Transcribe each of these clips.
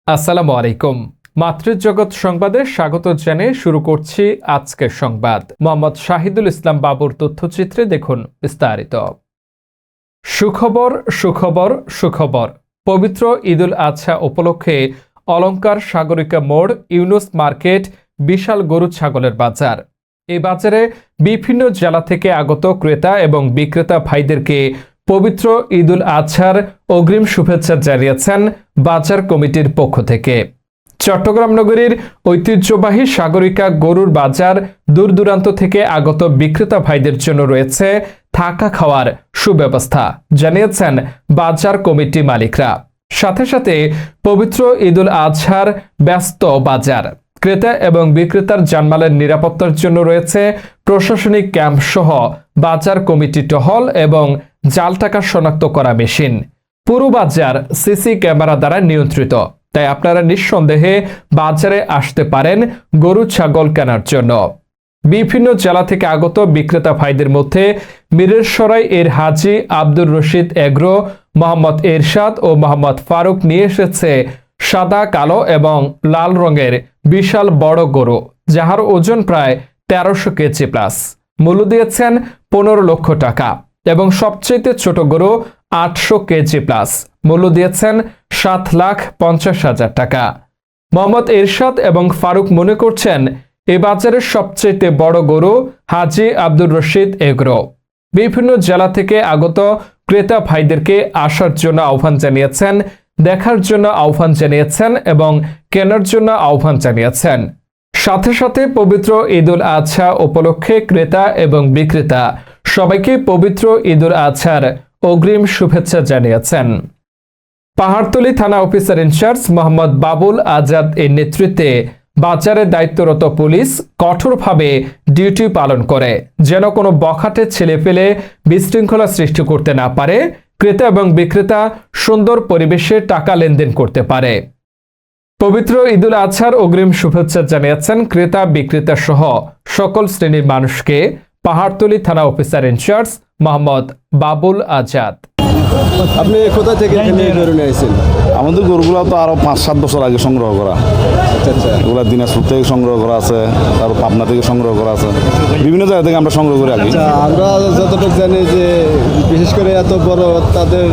আসসালামু আলাইকুম। মাতৃজগৎ সংবাদে স্বাগত জানিয়ে শুরু করছি আজকের সংবাদ। মোহাম্মদ শাহিদুল ইসলাম বাবুর তথ্যচিত্রে দেখুন বিস্তারিত। সুখবর সুখবর সুখবর। পবিত্র ঈদুল আজহা উপলক্ষে অলংকার সাগরিকা মোড়, ইউনুস মার্কেট, বিশাল গরু ছাগলের বাজার। এই বাজারে বিভিন্ন জেলা থেকে আগত ক্রেতা এবং বিক্রেতা ভাইদেরকে পবিত্র ঈদুল আজহার অগ্রিম শুভেচ্ছা জানিয়েছেন বাজার কমিটির পক্ষ থেকে। চট্টগ্রাম নগরীর ঐতিহ্যবাহী সাগরিকা গরুর বাজার দূর দূরান্ত থেকে আগত বিক্রেতা ভাইদের জন্য রয়েছে থাকা খাওয়ার সুব্যবস্থা, জানিয়েছেন বাজার কমিটি মালিকরা। সাথে সাথে পবিত্র ঈদুল আজহার ব্যস্ত বাজার, ক্রেতা এবং বিক্রেতার জানমালের নিরাপত্তার জন্য রয়েছে প্রশাসনিক ক্যাম্প সহ বাজার কমিটি টহল এবং জাল টাকা শনাক্ত করা মেশিন। পুরো বাজার সিসি ক্যামেরা দ্বারা নিয়ন্ত্রিত, তাই আপনারা নিঃসন্দেহে বাজারে আসতে পারেন গরু ছাগল কেনার জন্য। বিভিন্ন জেলা থেকে আগত বিক্রেতা ভাইদের মধ্যে মিরেরসরাই এর হাজি আব্দুর রশিদ এগ্রো, মোহাম্মদ এরশাদ ও মোহাম্মদ ফারুক নিয়ে এসেছে সাদা, কালো এবং লাল রঙের বিশাল বড় গরু, যাহার ওজন প্রায় 1300 কেজি প্লাস। মূল্য দিয়েছেন 15 লক্ষ টাকা এবং সবচেয়ে ছোট গরু 800 কেজি প্লাস, মূল্য দিয়েছেন 7,50,000 টাকা। মোহাম্মদ এরশাদ এবং ফারুক মনে করছেন এই বাজারের সবচেয়ে বড় গরু হাজি আব্দুর রশিদ এগ্রো। বিভিন্ন জেলা থেকে আগত ক্রেতা ভাইদেরকে আসার জন্য আহ্বান জানিয়েছেন, দেখার জন্য আহ্বান জানিয়েছেন এবং কেনার জন্য আহ্বান জানিয়েছেন। সাথে সাথে পবিত্র ঈদুল আজহা উপলক্ষে ক্রেতা এবং বিক্রেতা সবাইকে পবিত্র ঈদুল আজহার অগ্রিম শুভেচ্ছা জানিয়েছেন। পাহাড়তলী থানা অফিসার ইনচার্জ মোহাম্মদ বাবুল আজাদ এর নেতৃত্বে বাজারে দায়িত্বরত পুলিশ কঠোরভাবে ডিউটি পালন করে, যেন কোনো বখাটে ছেলে পেলে বিশৃঙ্খলা সৃষ্টি করতে না পারে, ক্রেতা এবং বিক্রেতা সুন্দর পরিবেশে টাকা লেনদেন করতে পারে। পবিত্র ঈদুল আজহার অগ্রিম শুভেচ্ছা জানিয়েছেন ক্রেতা বিক্রেতা সহ সকল শ্রেণীর মানুষকে পাহাড়তলী থানা অফিসার ইনচার্জ মোহাম্মদ বাবুল আজাদ। আপনি কোথা থেকে এখানে গরু নিয়ে আসছেন? আমাদের গরুগুলো তো আরো 5-7 বছর আগে সংগ্রহ করা। আচ্ছা, এগুলো দিনাজপুর থেকে সংগ্রহ করা আছে, তারপর পাবনা থেকে সংগ্রহ করা আছে, বিভিন্ন জায়গা থেকে আমরা সংগ্রহ করে আগে। আমরা যতটুকু জানি যে বিশেষ করে এত বড় তাদের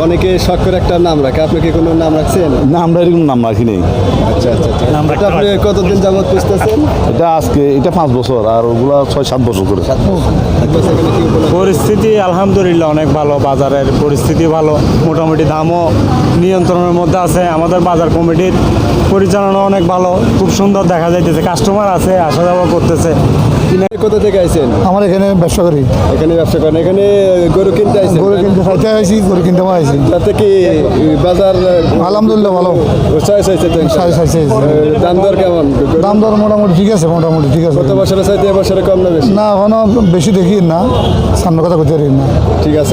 অনেকে শখ করে একটা নাম রাখে, আপনি কি কোনো নাম রাখছেন? না, আমরা এরকম নাম রাখি নেই। আচ্ছা, এটা আপনি কতদিন যাবত পুষতেছেন? এটা 5 বছর, আর ওগুলা 6-7 বছর করে। পরিস্থিতি আলহামদুলিল্লাহ অনেক ভালো, বাজারের পরিস্থিতি ভালো, মোটামুটি দামও নিয়ন্ত্রণের মধ্যে আছে। আমাদের বাজার কমিটির পরিচালনা অনেক ভালো, খুব সুন্দর দেখা যাইতেছে, কাস্টমার আছে, আসা যাওয়া করতেছে। কোথা থেকে আইছেন? আমার এখানে ব্যবসা করি। এখানে ব্যবসা করেন? এখানে গরু কিনতে আইছেন? গরু কিনতে খাইতে আইছি, গরু কিনতে আইছি। তাতে কি বাজার আলহামদুলিল্লাহ ভালো। দাম দর কেমন? দাম দর মোটামুটি ঠিক আছে, মোটামুটি ঠিক আছে। গত বছরের চাইতে এবছরে কম না বেশি? না, এখনো বেশি দেখি না, সামনে কথা কইতে পারি না। ঠিক আছে।